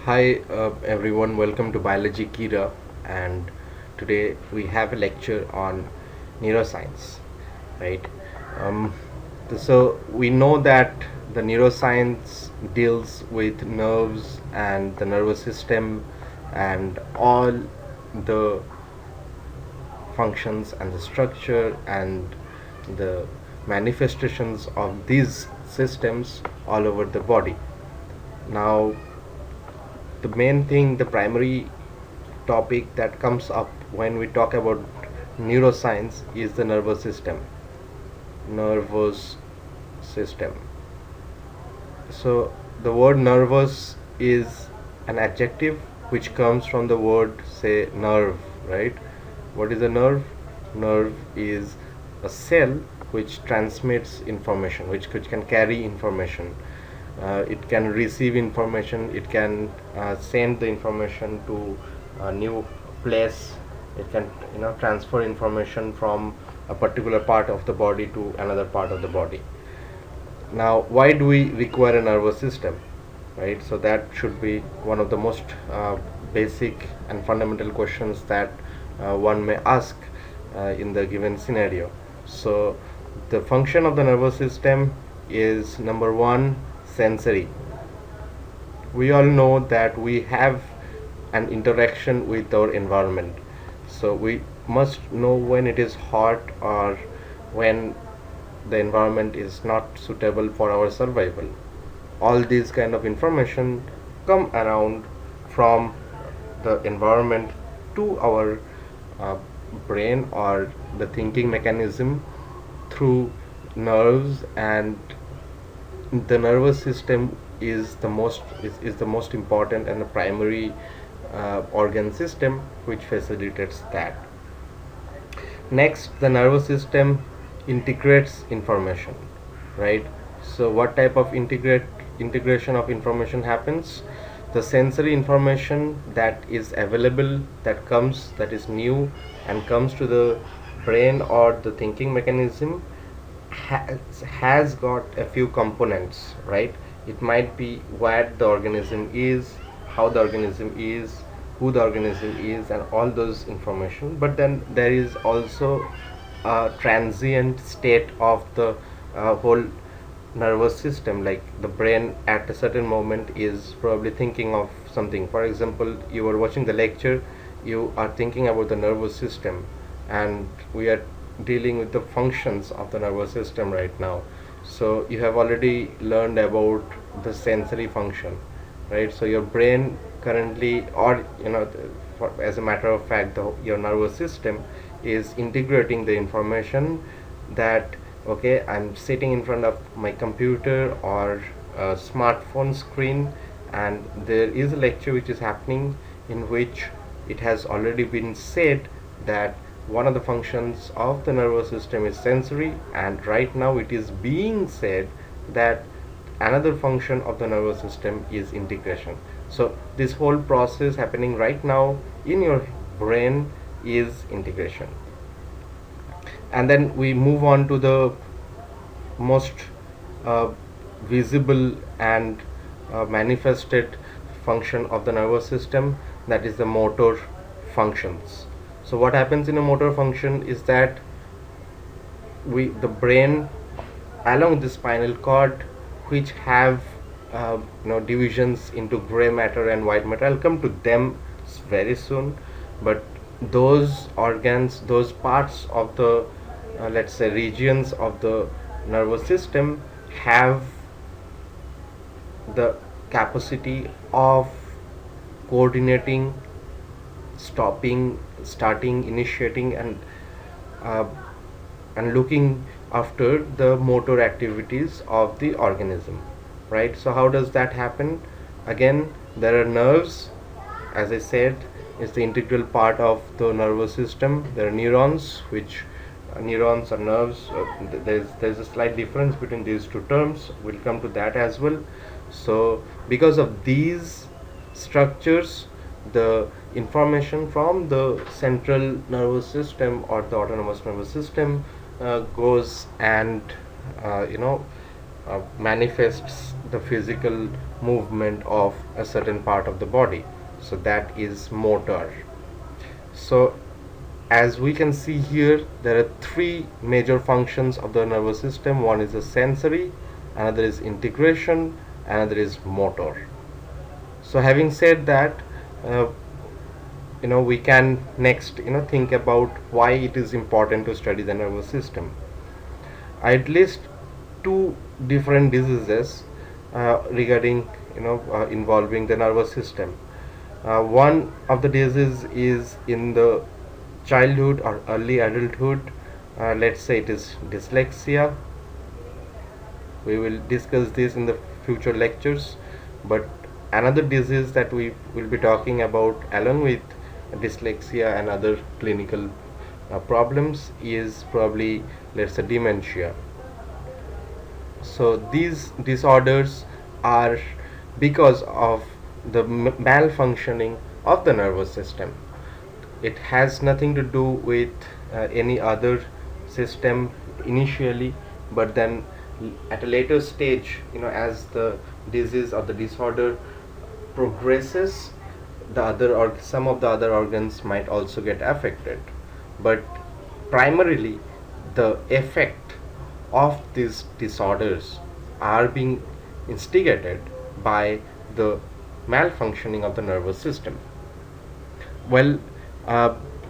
Hi everyone, welcome to Biology Kira, and today we have a lecture on neuroscience, right? Um, so we know that the neuroscience deals with nerves and the nervous system and all the functions and the structure and the manifestations of these systems all over the body. Now, the main thing, the primary topic that comes up when we talk about neuroscience is the nervous system. Nervous system. So, the word nervous is an adjective which comes from the word, say, nerve, right? What is a nerve? Nerve is a cell which transmits information, which can carry information. It can receive information, it can send the information to a new place, it can transfer information from a particular part of the body to another part of the body. Now, why do we require a nervous system, right? So that should be one of the most basic and fundamental questions that one may ask in the given scenario. So the function of the nervous system is, number one, sensory. We all know that we have an interaction with our environment, so we must know when it is hot or when the environment is not suitable for our survival. All these kind of information come around from the environment to our uh, brain or the thinking mechanism through nerves, and the nervous system is the most important and the primary organ system which facilitates that. Next, the nervous system integrates information, right? So what type of integration of information happens? The sensory information that is available, that is new and comes to the brain or the thinking mechanism, has got a few components, right? It might be what the organism is, how the organism is, who the organism is, and all those information. But then there is also a transient state of the whole nervous system, like the brain at a certain moment is probably thinking of something. For example, you are watching the lecture, you are thinking about the nervous system, and we are dealing with the functions of the nervous system right now. So you have already learned about the sensory function, right? So your brain currently, or as a matter of fact, your nervous system is integrating the information that, okay, I'm sitting in front of my computer or a smartphone screen, and there is a lecture which is happening in which it has already been said that one of the functions of the nervous system is sensory, and right now it is being said that another function of the nervous system is integration. So this whole process happening right now in your brain is integration. And then we move on to the most uh, visible and manifested function of the nervous system, that is the motor functions. So what happens in a motor function is that the brain along with the spinal cord, which have divisions into gray matter and white matter. I'll come to them very soon. But those organs, those parts of the let's say regions of the nervous system, have the capacity of coordinating, stopping, starting, initiating, uh, and looking after the motor activities of the organism, right? So how does that happen? Again, there are nerves, as I said, is the integral part of the nervous system. There are neurons, which neurons or nerves, there's a slight difference between these two terms. We'll come to that as well. So because of these structures, the information from the central nervous system or the autonomous nervous system goes and manifests the physical movement of a certain part of the body. So that is motor. So as we can see here, there are three major functions of the nervous system. One is the sensory, another is integration, another is motor. So having said that, uh, we can next think about why it is important to study the nervous system. I'd list two different diseases regarding involving the nervous system. One of the diseases is in the childhood or early adulthood. Let's say it is dyslexia. We will discuss this in the future lectures, but another disease that we will be talking about along with dyslexia and other clinical problems is probably, let's say, dementia. So these disorders are because of the malfunctioning of the nervous system. It has nothing to do with any other system initially, but then at a later stage, as the disease or the disorder progresses, the other or some of the other organs might also get affected. But primarily the effect of these disorders are being instigated by the malfunctioning of the nervous system. Well,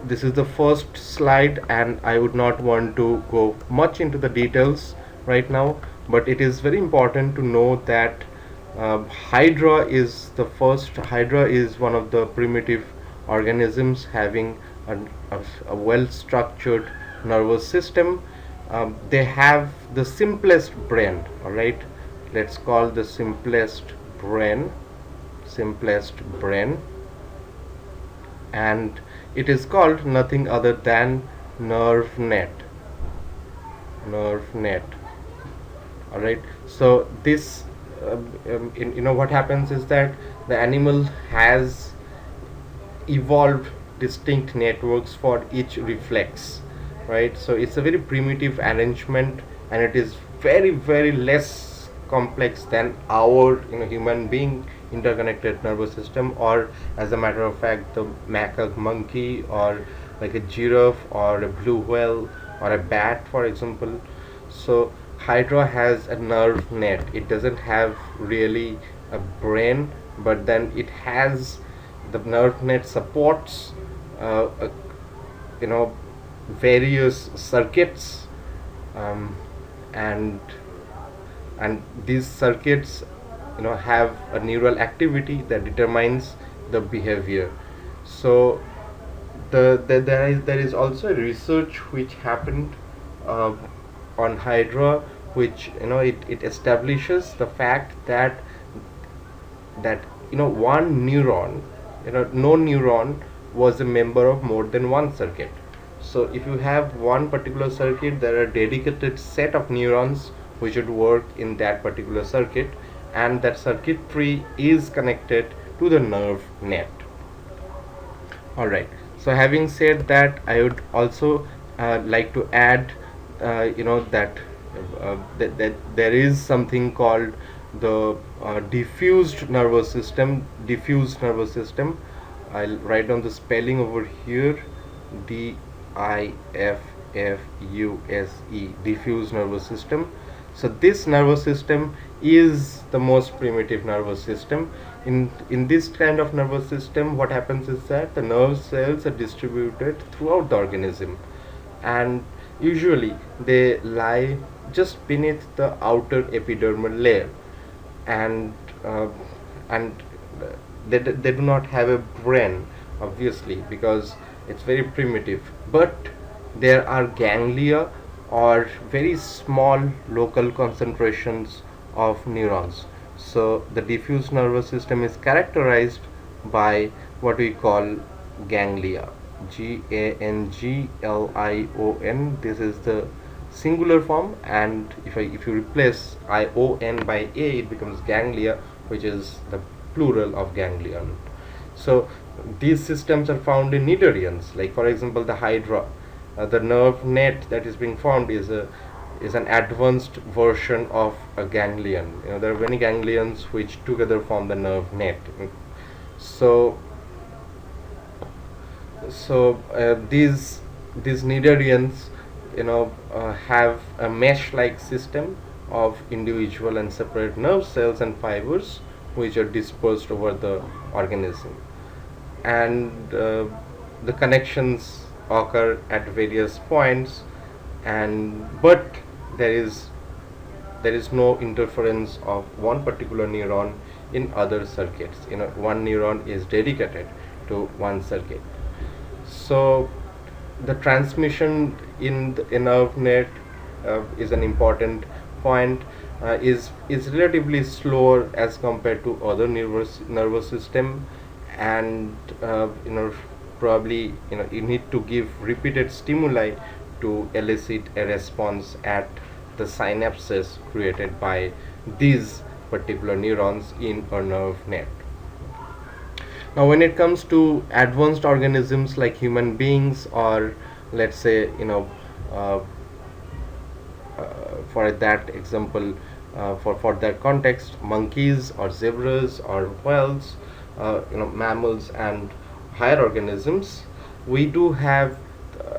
this is the first slide, and I would not want to go much into the details right now, but it is very important to know that Hydra is the first. Hydra is one of the primitive organisms having a well-structured nervous system. They have the simplest brain. All right, let's call the simplest brain, and it is called nothing other than nerve net. All right. So this, what happens is that the animal has evolved distinct networks for each reflex, right? So it's a very primitive arrangement, and it is very, very less complex than our human being interconnected nervous system, or as a matter of fact the macaque monkey, or like a giraffe or a blue whale or a bat, for example. So Hydra has a nerve net. It doesn't have really a brain, but then it has the nerve net supports you know various circuits, um, and these circuits have a neural activity that determines the behavior. So there is also research which happened uh, on Hydra, which it establishes the fact that one neuron, no neuron was a member of more than one circuit. So if you have one particular circuit, there are dedicated set of neurons which would work in that particular circuit, and that circuitry is connected to the nerve net. All right. So having said that, I would also like to add, that there is something called the diffused nervous system. I'll write down the spelling over here: DIFFUSE, diffuse nervous system. So this nervous system is the most primitive nervous system. In this kind of nervous system, what happens is that the nerve cells are distributed throughout the organism, and usually they lie just beneath the outer epidermal layer, and uh, and they do not have a brain, obviously, because it's very primitive. But there are ganglia, or very small local concentrations of neurons. So the diffuse nervous system is characterized by what we call ganglia. GANGLION. This is the singular form, and if you replace ION by A, it becomes ganglia, which is the plural of ganglion. So these systems are found in cnidarians, like for example the Hydra. The nerve net that is being formed is a is an advanced version of a ganglion. There are many ganglions which together form the nerve net. So these neurons have a mesh-like system of individual and separate nerve cells and fibers which are dispersed over the organism, and the connections occur at various points, and but there is there is no interference of one particular neuron in other circuits. One neuron is dedicated to one circuit. So the transmission in the nerve net is an important point. Is relatively slower as compared to other nervous system, and probably you need to give repeated stimuli to elicit a response at the synapses created by these particular neurons in a nerve net. Now, when it comes to advanced organisms like human beings, or let's say, uh, for that example, for that context, monkeys or zebras or whales, mammals and higher organisms, we do have,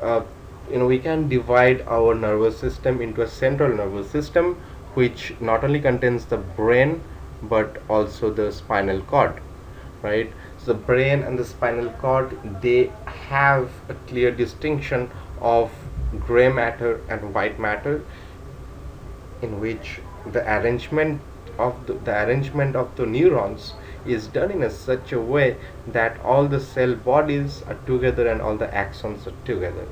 uh, we can divide our nervous system into a central nervous system which not only contains the brain but also the spinal cord, right? So the brain and the spinal cord, they have a clear distinction of gray matter and white matter, in which the arrangement of the neurons is done in such a way that all the cell bodies are together and all the axons are together.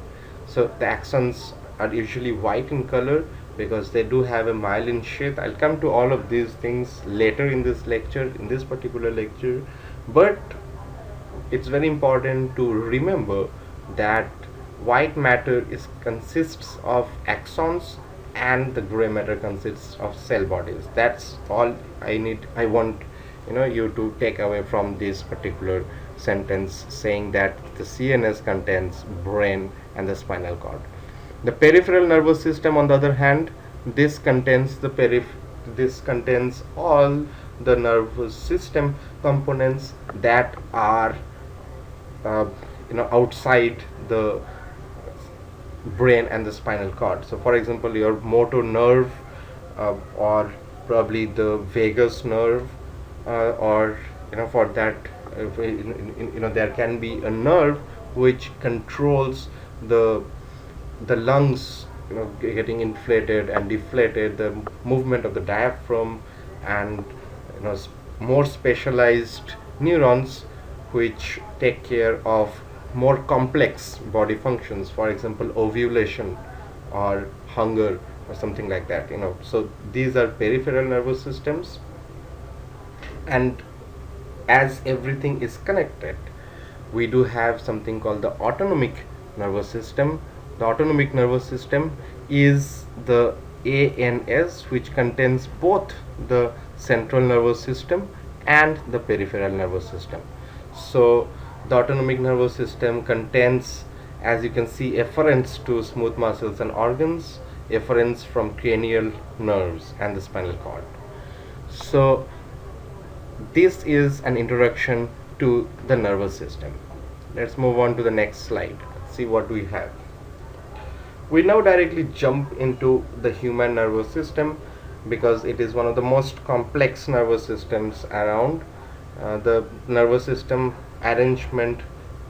So the axons are usually white in color because they do have a myelin sheath. I'll come to all of these things later in this lecture, in this particular lecture, but it's very important to remember that white matter consists of axons and the gray matter consists of cell bodies. That's all I want you to take away from this particular sentence, saying that the CNS contains brain and the spinal cord. The peripheral nervous system, on the other hand, this contains all the nervous system components that are outside the brain and the spinal cord. So for example, your motor nerve, or probably the vagus nerve, or for that, there can be a nerve which controls the lungs, getting inflated and deflated, the movement of the diaphragm, and more specialized neurons which take care of more complex body functions, for example ovulation or hunger or something like that. So these are peripheral nervous systems, and as everything is connected, we do have something called the autonomic nervous system. The autonomic nervous system is the ANS, which contains both the central nervous system and the peripheral nervous system. So the autonomic nervous system contains, as you can see, efferents to smooth muscles and organs, efferents from cranial nerves and the spinal cord. So this is an introduction to the nervous system. Let's move on to the next slide. See what we have. We now directly jump into the human nervous system because it is one of the most complex nervous systems around. The nervous system arrangement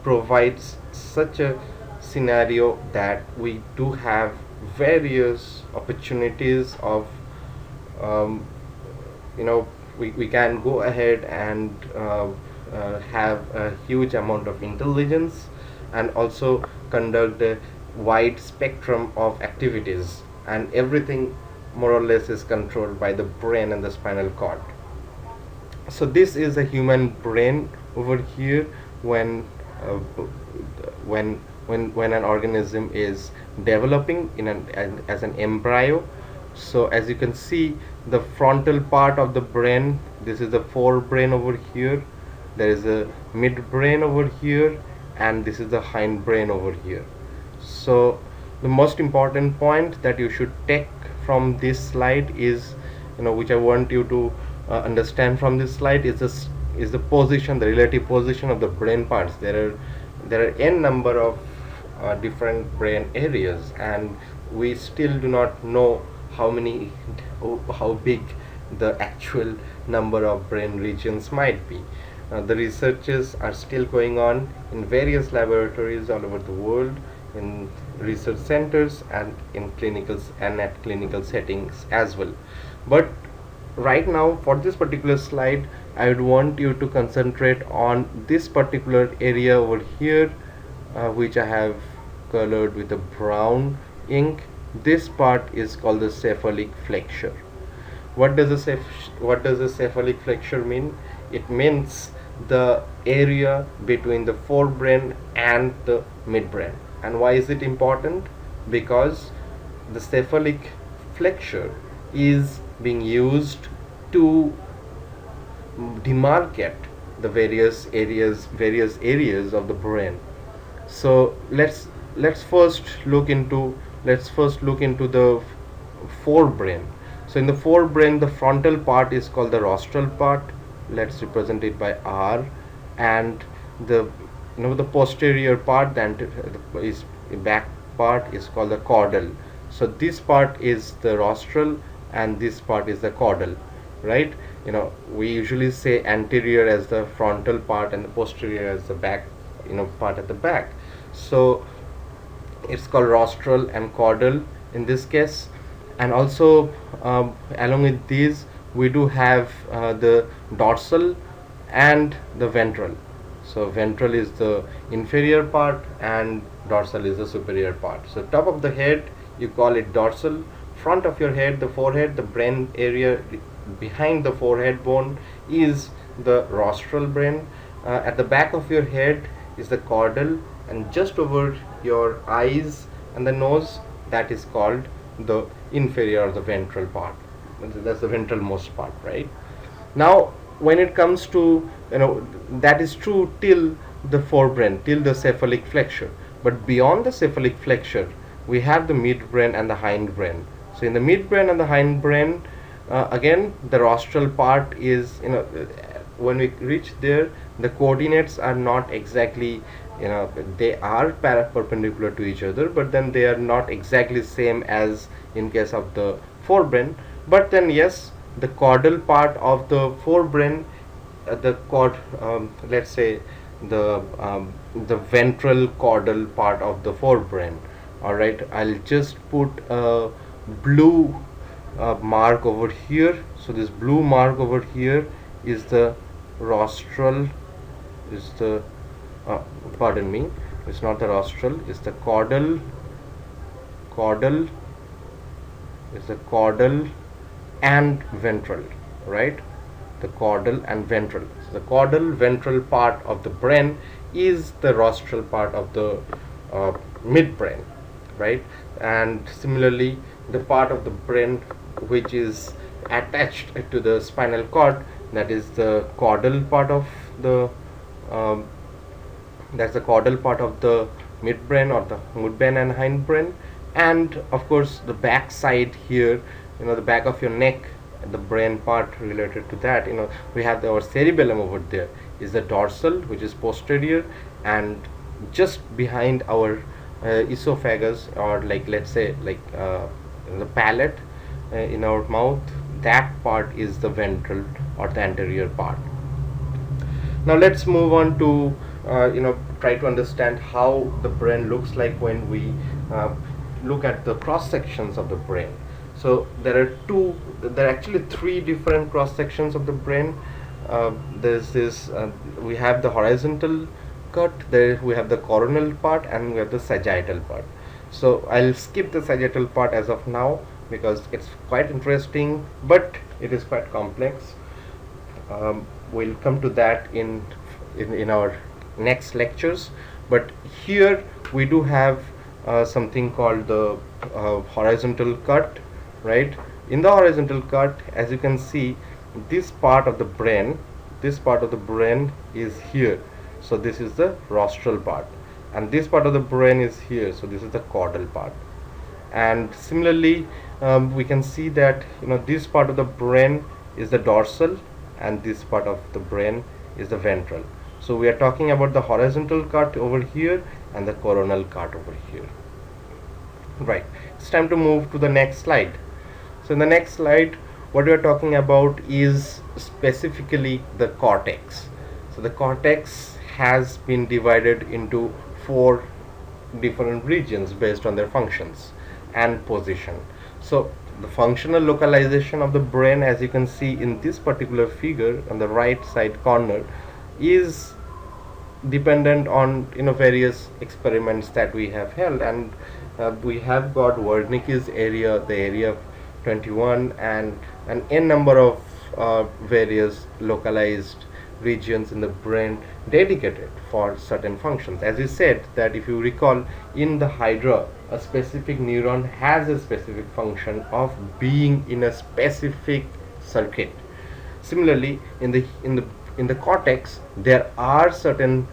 provides such a scenario that we do have various opportunities of we can go ahead and have a huge amount of intelligence and also conduct a wide spectrum of activities, and everything more or less is controlled by the brain and the spinal cord. So this is a human brain over here. When an organism is developing as an embryo, so as you can see, the frontal part of the brain, this is the forebrain over here, there is a midbrain over here, and this is the hindbrain over here. So the most important point that you should take from this slide is, which I want you to understand from this slide, is this is the position, the relative position of the brain parts. There are n number of different brain areas, and we still do not know how many, how big the actual number of brain regions might be. The researches are still going on in various laboratories all over the world, in research centers and in clinicals and at clinical settings as well. But right now, for this particular slide, I would want you to concentrate on this particular area over here, which I have colored with a brown ink. This part is called the cephalic flexure. What does a cephalic flexure mean? It means the area between the forebrain and the midbrain. And why is it important? Because the cephalic flexure is being used to demarcate the various areas of the brain. So let's first look into the forebrain. So in the forebrain, the frontal part is called the rostral part. Let's represent it by R. And the the posterior part, the back part, is called the caudal. So this part is the rostral and this part is the caudal, right? We usually say anterior as the frontal part and the posterior as the back, part at the back. So it's called rostral and caudal in this case. And also, along with these, we do have the dorsal and the ventral. So ventral is the inferior part and dorsal is the superior part. So top of the head, you call it dorsal. Front of your head, the forehead, the brain area behind the forehead bone, is the rostral brain. At the back of your head is the caudal, and just over your eyes and the nose, that is called the inferior or the ventral part. That's the ventral most part, right? Now when it comes to, that is true till the forebrain, till the cephalic flexure. But beyond the cephalic flexure, we have the midbrain and the hindbrain. So in the midbrain and the hindbrain, again the rostral part is, when we reach there, the coordinates are not exactly, they are perpendicular to each other, but then they are not exactly same as in case of the forebrain. But then yes, the caudal part of the forebrain, let's say the ventral caudal part of the forebrain. All right, I'll just put a blue mark over here. So this blue mark over here is the rostral, is the pardon me, it's not the rostral, it's the caudal is the caudal and ventral, right? The caudal and ventral. So the caudal ventral part of the brain is the rostral part of the midbrain, right? And similarly, the part of the brain which is attached to the spinal cord, that is the caudal part of the that's the caudal part of the midbrain or the midbrain and hindbrain. And of course the back side here, the back of your neck, the brain part related to that, we have our cerebellum over there, is the dorsal, which is posterior, and just behind our esophagus, or let's say the palate in our mouth, that part is the ventral or the anterior part. Now let's move on to try to understand how the brain looks like when we look at the cross sections of the brain. So there are actually three different cross sections of the brain. There's this, we have the horizontal cut, there we have the coronal part, and we have the sagittal part. So I'll skip the sagittal part as of now because it's quite interesting, but it is quite complex. We'll come to that in our next lectures. But here we do have something called the horizontal cut, right? In the horizontal cut, as you can see, this part of the brain is here. So this is the rostral part, and this part of the brain is here. So this is the caudal part. And similarly, we can see that this part of the brain is the dorsal, and this part of the brain is the ventral. So we are talking about the horizontal cut over here and the coronal cut over here. Right, it's time to move to the next slide. So in the next slide, what we are talking about is specifically the cortex. So the cortex has been divided into four different regions based on their functions and position. So the functional localization of the brain, as you can see in this particular figure on the right side corner, is dependent on various experiments that we have held, and we have got Wernicke's area, the area of 21, and an n number of various localized regions in the brain dedicated for certain functions. As you said, that if you recall, in the hydra, a specific neuron has a specific function of being in a specific circuit. Similarly, in the cortex, there are certain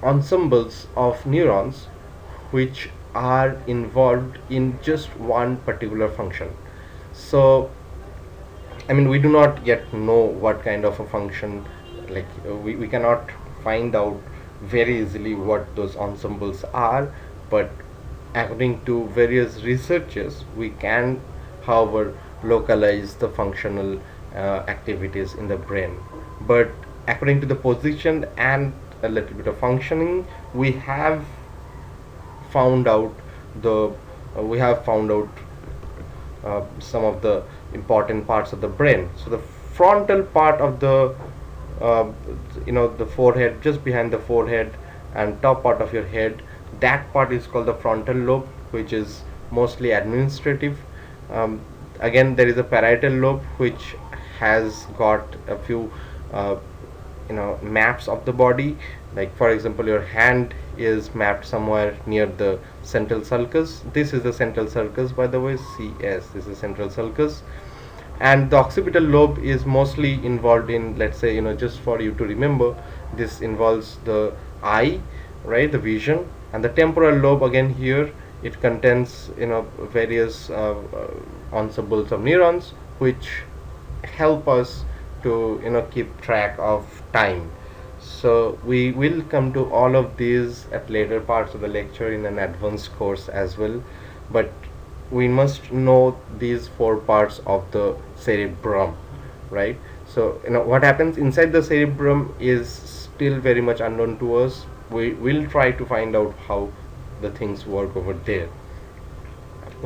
ensembles of neurons which are involved in just one particular function. So we do not yet know what kind of a function, like we cannot find out very easily what those ensembles are, but according to various researchers, we can, however, localize the functional activities in the brain. But according to the position and a little bit of functioning, we have found out the some of the important parts of the brain. So the frontal part of the the forehead, just behind the forehead and top part of your head, that part is called the frontal lobe, which is mostly administrative. Again, there is a parietal lobe which has got a few maps of the body. Like for example, your hand is mapped somewhere near the central sulcus. This is the central sulcus, by the way. CS, this is central sulcus. And the occipital lobe is mostly involved in, let's say, just for you to remember, this involves the eye, right, the vision. And the temporal lobe, again, here it contains various ensembles of neurons which help us to keep track of time. So we will come to all of these at later parts of the lecture in an advanced course as well, but we must know these four parts of the cerebrum, right? So what happens inside the cerebrum is still very much unknown to us. We will try to find out how the things work over there.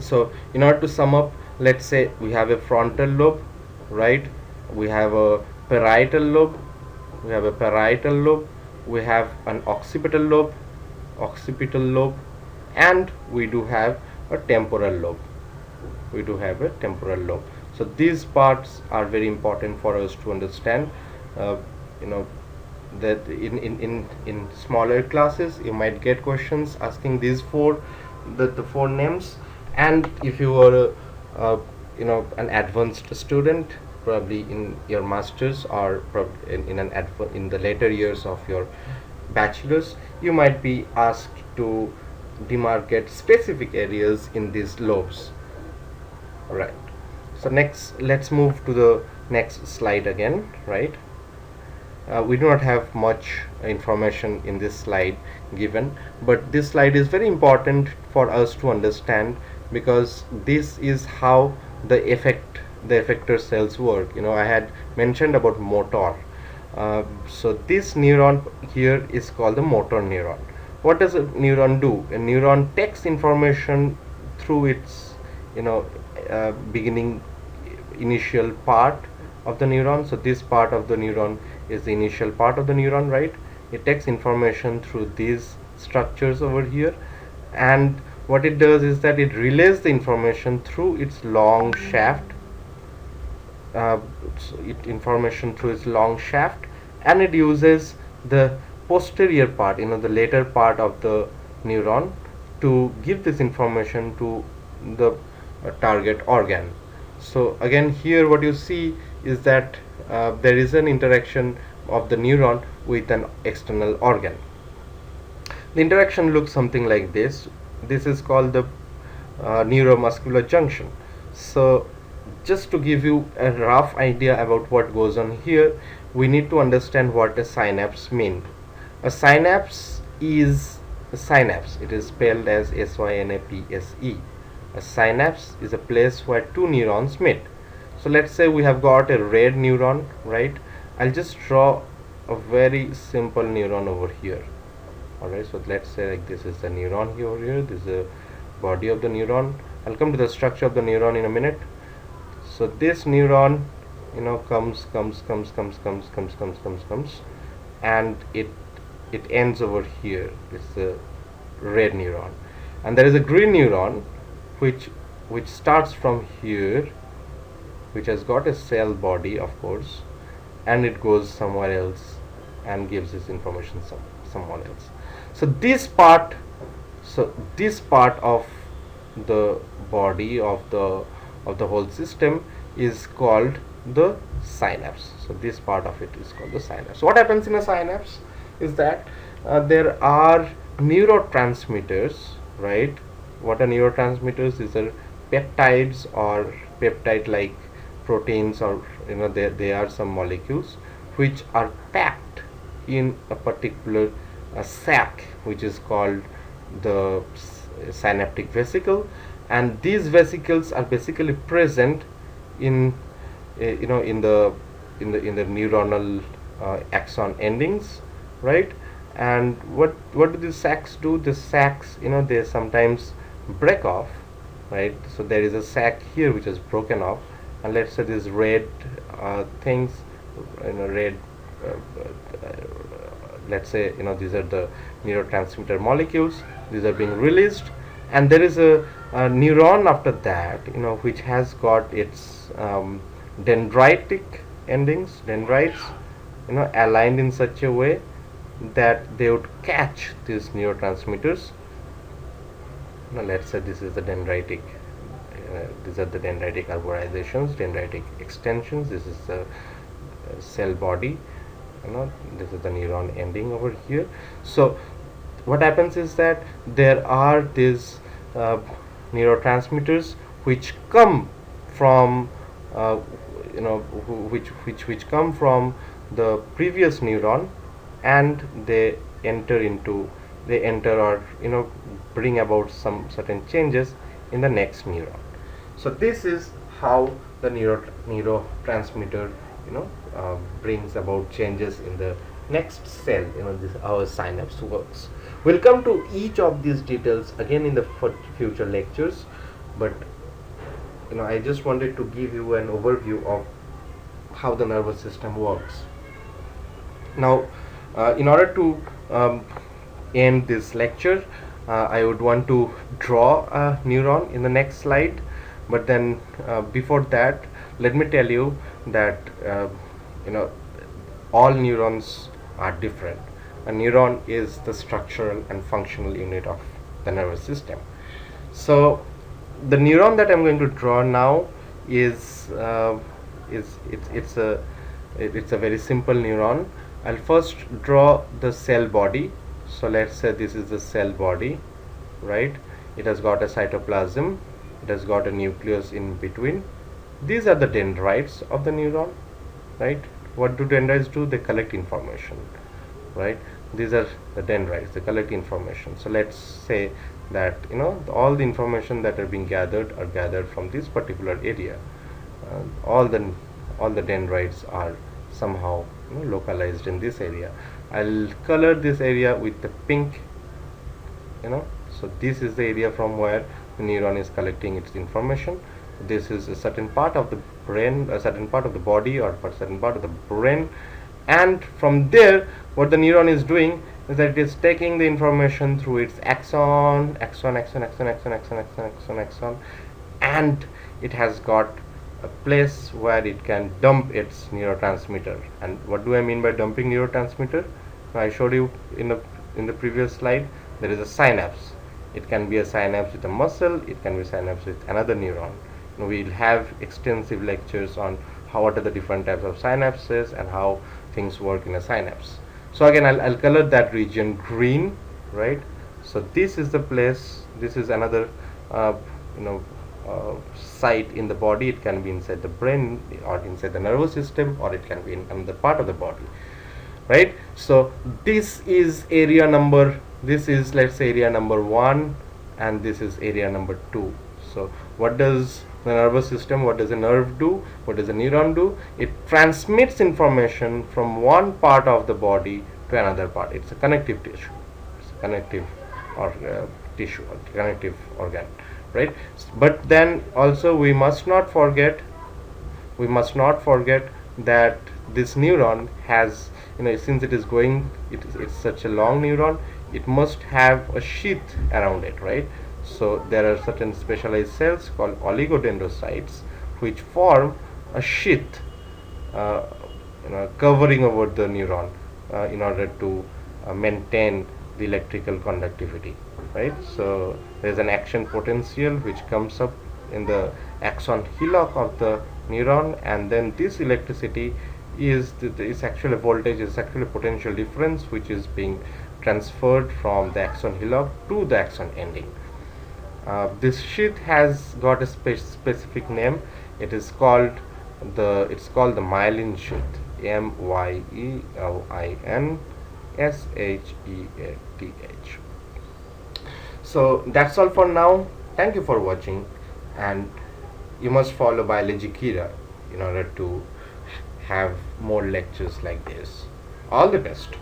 So in order to sum up, let's say we have a frontal lobe, right? We have a parietal lobe, we have an occipital lobe, and we do have a temporal lobe. So these parts are very important for us to understand. That in smaller classes you might get questions asking these the four names, and if you are an advanced student, probably in your masters or in the later years of your bachelor's, you might be asked to demarcate specific areas in these lobes. Right, so next let's move to the next slide again, right? We do not have much information in this slide given, but this slide is very important for us to understand, because this is how the effector cells work. I had mentioned about motor. So this neuron here is called the motor neuron. What does a neuron do? A neuron takes information through its beginning initial part of the neuron. So this part of the neuron is the initial part of the neuron, right? It takes information through these structures over here, and what it does is that it relays the information through its long shaft, and it uses the posterior part, the later part of the neuron, to give this information to the target organ. So again, here what you see is that there is an interaction of the neuron with an external organ. The interaction looks something like this. This is called the neuromuscular junction. So just to give you a rough idea about what goes on here, we need to understand what a synapse mean. A synapse is a synapse. It is spelled as synapse. A synapse is a place where two neurons meet. So let's say we have got a red neuron, right? I'll just draw a very simple neuron over here. Alright, so let's say like this is the neuron here, this is the body of the neuron. I'll come to the structure of the neuron in a minute. So this neuron, comes, and it ends over here. It's the red neuron, and there is a green neuron which starts from here, which has got a cell body, of course, and it goes somewhere else and gives this information someone else. So this part of the body of the whole system is called the synapse. So this part of it is called the synapse. So what happens in a synapse is that there are neurotransmitters, right? What are neurotransmitters? These are peptides or peptide like proteins, or they are some molecules which are packed in a particular sac, which is called the synaptic vesicle, and these vesicles are basically present in in the neuronal axon endings, right? And what do these sacs do? The sacs, they sometimes break off, right? So there is a sac here which is broken off, and let's say these red things, red let's say these are the neurotransmitter molecules. These are being released, and there is a neuron after that, which has got its dendritic endings, dendrites, aligned in such a way that they would catch these neurotransmitters. Now let's say this is the dendritic, these are the dendritic arborizations, dendritic extensions. This is the cell body, this is the neuron ending over here. So what happens is that there are these neurotransmitters which come from which come from the previous neuron, and they enter or bring about some certain changes in the next neuron. So this is how the neurotransmitter brings about changes in the next cell. This our synapse works. We'll come to each of these details again in the future lectures, but I just wanted to give you an overview of how the nervous system works. Now in order to end this lecture, I would want to draw a neuron in the next slide, but then before that, let me tell you that all neurons are different. A neuron is the structural and functional unit of the nervous system. So the neuron that I'm going to draw now is it's a very simple neuron. I'll first draw the cell body. So let's say this is the cell body, right? It has got a cytoplasm, it has got a nucleus in between. These are the dendrites of the neuron, right? What do dendrites do? They collect information, right? These are the dendrites, they collect information. So let's say that all the information that are being gathered are gathered from this particular area. All the dendrites are somehow localized in this area. I'll color this area with the pink. So this is the area from where the neuron is collecting its information. This is a certain part of the brain, a certain part of the body, or a certain part of the brain, and from there what the neuron is doing is that it is taking the information through its axon, and it has got a place where it can dump its neurotransmitter. And what do I mean by dumping neurotransmitter? I showed you in the previous slide. There is a synapse. It can be a synapse with a muscle, it can be a synapse with another neuron. We'll have extensive lectures on what are the different types of synapses and how things work in a synapse. So again, I'll color that region green, right? So this is the place, this is another you know site in the body. It can be inside the brain or inside the nervous system, or it can be in another part of the body, right? So this is, let's say, area number 1, and this is area number 2. So what does the nervous system, what does a nerve do, what does a neuron do? It transmits information from one part of the body to another part. It's a connective tissue, it's a connective or tissue or connective organ, right? But then also we must not forget that this neuron has, since it is going, it's such a long neuron, it must have a sheath around it, right? So there are certain specialized cells called oligodendrocytes which form a sheath, uh, covering over the neuron, in order to maintain the electrical conductivity, right? So there is an action potential which comes up in the axon hillock of the neuron, and then this electricity is actually voltage, is actually potential difference which is being transferred from the axon hillock to the axon ending. This sheath has got a specific name. It's called the myelin sheath. MYELINSHEATH. So that's all for now. Thank you for watching, and you must follow Biology Kira in order to have more lectures like this. All the best.